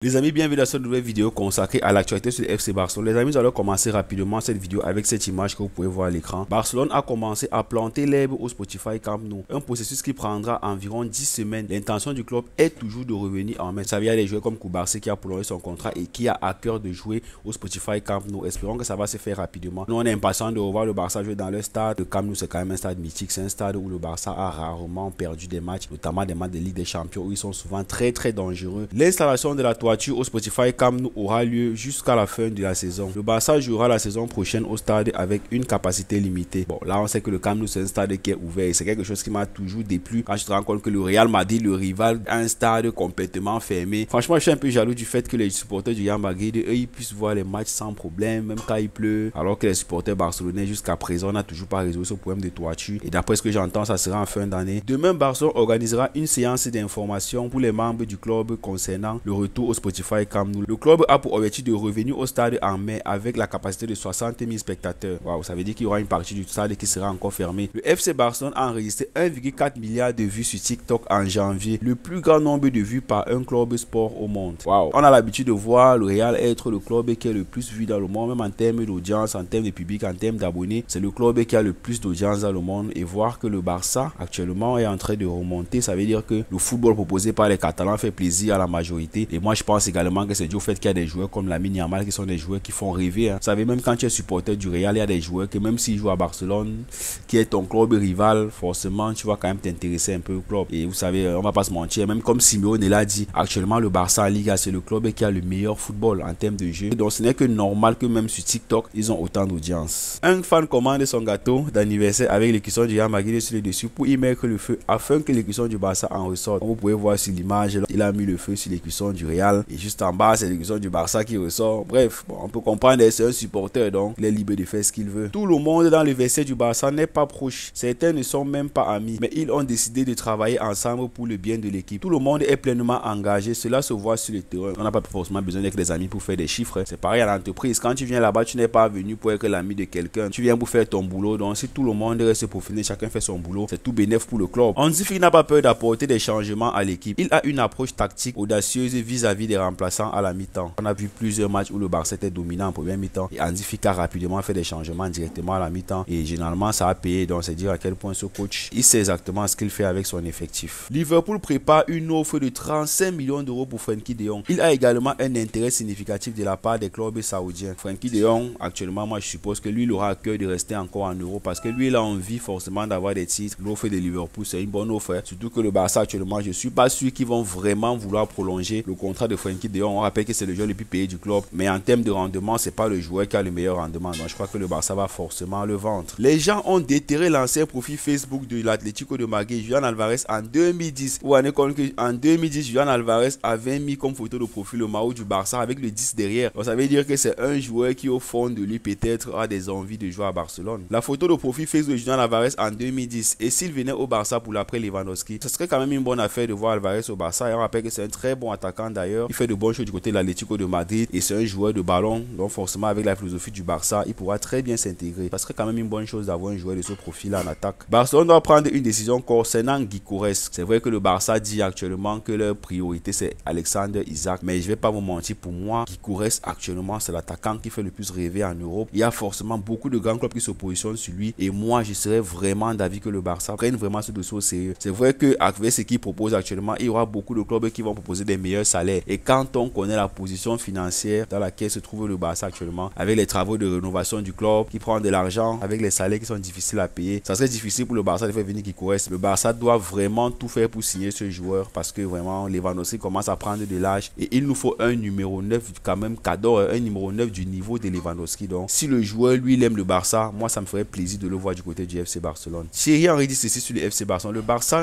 Les amis, bienvenue dans cette nouvelle vidéo consacrée à l'actualité sur le FC Barcelone. Les amis, nous allons commencer rapidement cette vidéo avec cette image que vous pouvez voir à l'écran. Barcelone a commencé à planter l'herbe au Spotify Camp Nou, un processus qui prendra environ 10 semaines. L'intention du club est toujours de revenir en mai. Ça vient des joueurs comme Cubarsí qui a prolongé son contrat et qui a à cœur de jouer au Spotify Camp Nou. Espérons que ça va se faire rapidement. Nous, on est impatients de revoir le Barça jouer dans le stade. Le Camp Nou, c'est quand même un stade mythique. C'est un stade où le Barça a rarement perdu des matchs, notamment des matchs de Ligue des Champions où ils sont souvent très dangereux. L'installation de la toiture au Spotify Camp Nou aura lieu jusqu'à la fin de la saison. Le Barça jouera la saison prochaine au stade avec une capacité limitée. Bon, là on sait que le Camp Nou c'est un stade qui est ouvert et c'est quelque chose qui m'a toujours déplu quand je te rends compte que le Real Madrid, le rival, a un stade complètement fermé. Franchement, je suis un peu jaloux du fait que les supporters du Real Madrid, eux, ils puissent voir les matchs sans problème, même quand il pleut, alors que les supporters barcelonais jusqu'à présent n'a toujours pas résolu ce problème de toiture. Et d'après ce que j'entends, ça sera en fin d'année. Demain, Barcelone organisera une séance d'information pour les membres du club concernant le retour au Spotify Camp Nou. Le club a pour objectif de revenir au stade en mai avec la capacité de 60 000 spectateurs. Waouh, ça veut dire qu'il y aura une partie du stade qui sera encore fermée. Le FC Barcelone a enregistré 1,4 milliard de vues sur TikTok en janvier, le plus grand nombre de vues par un club sport au monde. Waouh, on a l'habitude de voir le Real être le club qui est le plus vu dans le monde, même en termes d'audience, en termes de public, en termes d'abonnés. C'est le club qui a le plus d'audience dans le monde et voir que le Barça actuellement est en train de remonter, ça veut dire que le football proposé par les Catalans fait plaisir à la majorité. Et moi je pense également que c'est dû au fait qu'il y a des joueurs comme Lamine Yamal qui sont des joueurs qui font rêver. Vous savez, même quand tu es supporter du Real, il y a des joueurs que même s'ils jouent à Barcelone, qui est ton club rival, forcément tu vas quand même t'intéresser un peu au club. Et vous savez, on va pas se mentir, même comme Simeone l'a dit, actuellement le Barça en Liga, c'est le club qui a le meilleur football en termes de jeu. Donc ce n'est que normal que même sur TikTok, ils ont autant d'audience. Un fan commande son gâteau d'anniversaire avec l'écusson du Real Madrid sur le dessus pour y mettre le feu afin que l'écusson du Barça en ressorte. Comme vous pouvez voir sur l'image, il a mis le feu sur l'écusson du Real et juste en bas, c'est l'écusson du Barça qui ressort. Bref, bon, on peut comprendre, c'est un supporter donc il est libre de faire ce qu'il veut. Tout le monde dans le vestiaire du Barça n'est pas proche. Certains ne sont même pas amis, mais ils ont décidé de travailler ensemble pour le bien de l'équipe. Tout le monde est pleinement engagé. Cela se voit sur le terrain. On n'a pas forcément besoin d'être des amis pour faire des chiffres. C'est pareil à l'entreprise. Quand tu viens là-bas, tu n'es pas venu pour être l'ami de quelqu'un. Tu viens pour faire ton boulot. Donc si tout le monde reste profilé, chacun fait son boulot, c'est tout bénéf pour le club. Hansi Flick n'a pas peur d'apporter des changements à l'équipe. Il a une approche tactique audacieuse vis-à-vis des remplaçants à la mi-temps. On a vu plusieurs matchs où le Barça était dominant en première mi-temps et Hansi Flick a rapidement fait des changements directement à la mi-temps et généralement ça a payé. Donc c'est dire à quel point ce coach il sait exactement ce qu'il fait avec son effectif. Liverpool prépare une offre de 35 millions d'euros pour Frenkie de Jong. Il a également un intérêt significatif de la part des clubs saoudiens. Frenkie de Jong, actuellement, moi je suppose que lui il aura à cœur de rester encore en Europe parce que lui il a envie forcément d'avoir des titres. L'offre de Liverpool c'est une bonne offre, surtout que le Barça actuellement, je suis pas sûr qu'ils vont vraiment vouloir prolonger le contrat de Frenkie de Jong. On rappelle que c'est le joueur le plus payé du club, mais en termes de rendement, c'est pas le joueur qui a le meilleur rendement. Donc je crois que le Barça va forcément le vendre. Les gens ont déterré l'ancien profil Facebook de l'Atlético de Madrid, Julián Alvarez, en 2010. Vous vous rendez compte qu'en 2010, Julián Alvarez avait mis comme photo de profil le maillot du Barça avec le 10 derrière. Donc ça veut dire que c'est un joueur qui au fond de lui peut-être a des envies de jouer à Barcelone. La photo de profil Facebook de Julián Alvarez en 2010, et s'il venait au Barça pour l'après Lewandowski, ce serait quand même une bonne affaire de voir Alvarez au Barça. Et on rappelle que c'est un très bon attaquant d'ailleurs. Il fait de bonnes choses du côté de l'Atlético de Madrid et c'est un joueur de ballon. Donc forcément avec la philosophie du Barça, il pourra très bien s'intégrer. Ça serait quand même une bonne chose d'avoir un joueur de ce profil en attaque. Barcelone doit prendre une décision concernant Gyökeres. C'est vrai que le Barça dit actuellement que leur priorité c'est Alexander Isak, mais je vais pas vous mentir, pour moi Gyökeres actuellement c'est l'attaquant qui fait le plus rêver en Europe. Il y a forcément beaucoup de grands clubs qui se positionnent sur lui et moi je serais vraiment d'avis que le Barça prenne vraiment ce dossier au sérieux. C'est vrai que avec ce qu'il propose actuellement, il y aura beaucoup de clubs qui vont proposer des meilleurs salaires et quand on connaît la position financière dans laquelle se trouve le Barça actuellement, avec les travaux de rénovation du club qui prend de l'argent, avec les salaires qui sont difficiles à payer, ça serait difficile pour le Barça de faire venir Gyökeres. Le Barça doit vraiment tout faire pour signer ce joueur parce que vraiment Lewandowski commence à prendre de l'âge et il nous faut un numéro 9 quand même cadeau, un numéro 9 du niveau de Lewandowski. Donc si le joueur lui il aime le Barça, moi ça me ferait plaisir de le voir du côté du FC Barcelone. Thierry Henry dit ceci sur le FC Barcelone: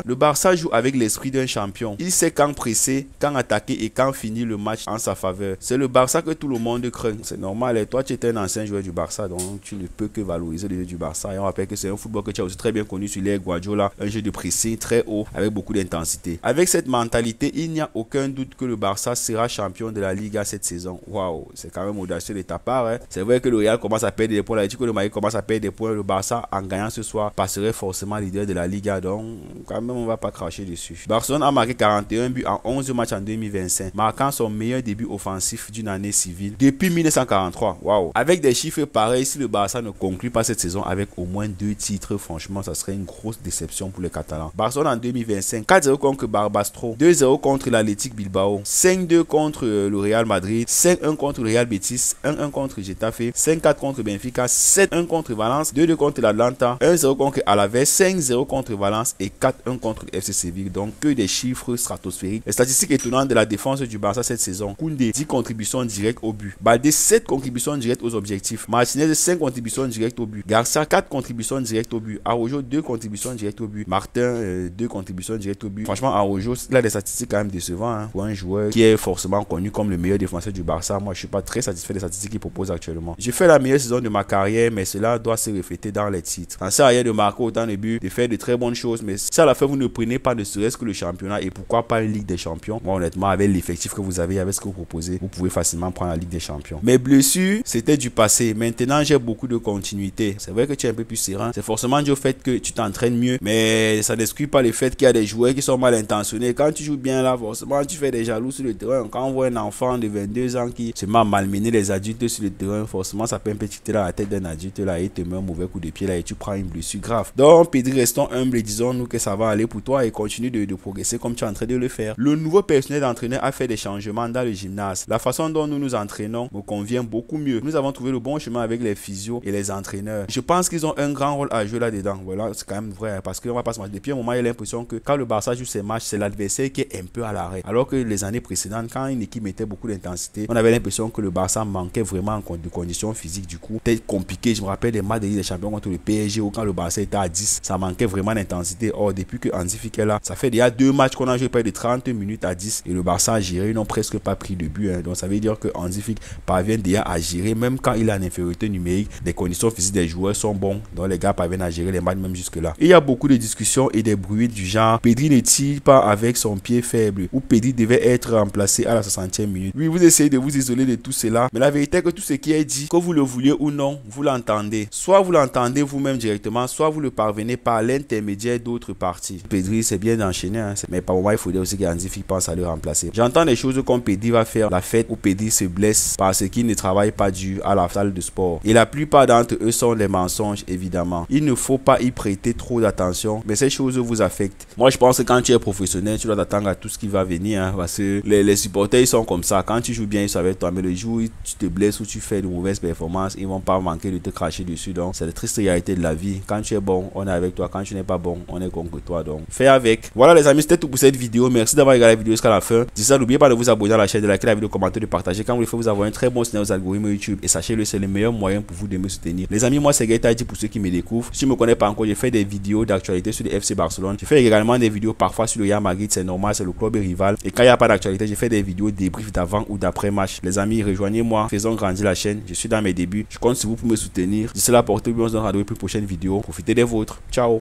le Barça joue avec l'esprit d'un champion. Il sait quand presser, quand attaquer et quand finir le match en sa faveur. C'est le Barça que tout le monde craint. C'est normal. Et toi tu es un ancien joueur du Barça, donc tu ne peux que valoriser le jeu du Barça. Et on rappelle que c'est un football que tu as aussi très bien connu sur l'ère Guardiola, un jeu de pressing très haut avec beaucoup d'intensité. Avec cette mentalité, il n'y a aucun doute que le Barça sera champion de la Liga cette saison. Waouh, c'est quand même audacieux de ta part. Hein. C'est vrai que le Real commence à perdre des points, l'Atlético de Madrid commence à perdre des points. Le Barça, en gagnant ce soir, passerait forcément leader de la Liga. Donc, quand même, on va pas cracher dessus. Barcelone a marqué 41 buts en 11 matchs en 2025. marquant son meilleur début offensif d'une année civile depuis 1943. Waouh! Avec des chiffres pareils, si le Barça ne conclut pas cette saison avec au moins 2 titres, franchement, ça serait une grosse déception pour les Catalans. Barcelone en 2025, 4-0 contre Barbastro, 2-0 contre l'Athletic Bilbao, 5-2 contre le Real Madrid, 5-1 contre le Real Betis, 1-1 contre Getafe, 5-4 contre Benfica, 7-1 contre Valence, 2-2 contre l'Atlanta, 1-0 contre Alaves, 5-0 contre Valence et 4-1 contre le FC Séville. Donc que des chiffres stratosphériques. Les statistiques étonnantes de la défense du Barça cette saison. Koundé, 10 contributions directes au but. Baldé, 7 contributions directes aux objectifs. Martinez, 5 contributions directes au but. Garcia, 4 contributions directes au but. Araujo, 2 contributions directes au but. Martin, 2 contributions directes au but. Franchement, Araujo, il a des statistiques quand même décevantes pour un joueur qui est forcément connu comme le meilleur défenseur du Barça. Moi, je suis pas très satisfait des statistiques qu'il propose actuellement. J'ai fait la meilleure saison de ma carrière, mais cela doit se refléter dans les titres. Ça sert à rien de marquer autant de buts, de faire de très bonnes choses, mais si à la fin vous ne prenez pas ne serait-ce que le championnat et pourquoi pas une Ligue des Champions, moi honnêtement avec l'effectif que vous avez, avec ce que vous proposez, vous pouvez facilement prendre la Ligue des Champions. Mes blessures, c'était du passé. Maintenant, j'ai beaucoup de continuité. C'est vrai que tu es un peu plus serein. C'est forcément dû au fait que tu t'entraînes mieux, mais ça n'exclut pas le fait qu'il y a des joueurs qui sont mal intentionnés. Quand tu joues bien là, forcément tu fais des jaloux sur le terrain. Quand on voit un enfant de 22 ans qui se met à malmener les adultes sur le terrain, forcément ça peut un peu tirer dans la tête d'un adulte là et te met un mauvais coup de pied là et tu prends une blessure grave. Donc Pedri, restons humbles et disons-nous que ça va aller pour toi et continue de progresser comme tu es en train de le faire. Le nouveau personnel d'entraîneur a fait des changements dans le gymnase. La façon dont nous nous entraînons me convient beaucoup mieux. Nous avons trouvé le bon chemin avec les physios et les entraîneurs. Je pense qu'ils ont un grand rôle à jouer là-dedans. Voilà, c'est quand même vrai parce qu'on va pas se mentir. Depuis un moment, il y a l'impression que quand le Barça joue ses matchs, c'est l'adversaire qui est un peu à l'arrêt. Alors que les années précédentes, quand une équipe mettait beaucoup d'intensité, on avait l'impression que le Barça manquait vraiment de conditions physiques. Du coup, c'était compliqué. Je me rappelle des matchs de Ligue des Champions contre le PSG où quand le Barça était à 10, ça manquait vraiment d'intensité. Or, depuis que Hansi Flick est là, ça fait déjà 2 matchs qu'on a joué près de 30 minutes à 10 et le Barça a géré. Ils n'ont presque pas pris de but. Donc, ça veut dire que Hansi Flick parvient déjà à gérer, même quand il a une infériorité numérique, les conditions physiques des joueurs sont bonnes. Donc, les gars parviennent à gérer les matchs même jusque-là. Et il y a beaucoup de discussions et des bruits du genre Pedri ne tire pas avec son pied faible ou Pedri devait être remplacé à la 60e minute. Oui, vous essayez de vous isoler de tout cela, mais la vérité est que tout ce qui est dit, que vous le vouliez ou non, vous l'entendez. Soit vous l'entendez vous-même directement, soit vous le parvenez par l'intermédiaire d'autres parties. Pedri, c'est bien d'enchaîner, mais par moment, il faudrait aussi qu'Hansi Flick pense à le remplacer. J'entends des choses comme Pedri va faire la fête ou Pedri se blesse parce qu'il ne travaille pas dur à la salle de sport. Et la plupart d'entre eux sont des mensonges, évidemment. Il ne faut pas y prêter trop d'attention, mais ces choses vous affectent. Moi, je pense que quand tu es professionnel, tu dois t'attendre à tout ce qui va venir, parce que les supporters, ils sont comme ça. Quand tu joues bien, ils sont avec toi, mais le jour où tu te blesses ou tu fais de mauvaises performances, ils vont pas manquer de te cracher dessus. Donc, c'est la triste réalité de la vie. Quand tu es bon, on est avec toi. Quand tu n'es pas bon, on est contre toi. Donc, fais avec. Voilà les amis, c'était tout pour cette vidéo. Merci d'avoir regardé la vidéo jusqu'à la fin. D'ici là, n'oubliez pas de vous abonner à la chaîne, de liker la vidéo, commenter, de partager. Quand vous le faites, vous avez un très bon signal aux algorithmes YouTube. Et sachez-le, c'est le meilleur moyen pour vous de me soutenir. Les amis, moi c'est Gaëtan Haji pour ceux qui me découvrent. Si tu ne me connais pas encore, je fais des vidéos d'actualité sur le FC Barcelone. Je fais également des vidéos parfois sur le Real Madrid, c'est normal, c'est le club rival. Et quand il n'y a pas d'actualité, je fais des vidéos débriefs d'avant ou d'après match. Les amis, rejoignez-moi, faisons grandir la chaîne. Je suis dans mes débuts. Je compte sur vous pour me soutenir. D'ici là, portez-vous, on se donne rendez-vous pour une prochaine vidéo. Profitez des vôtres. Ciao.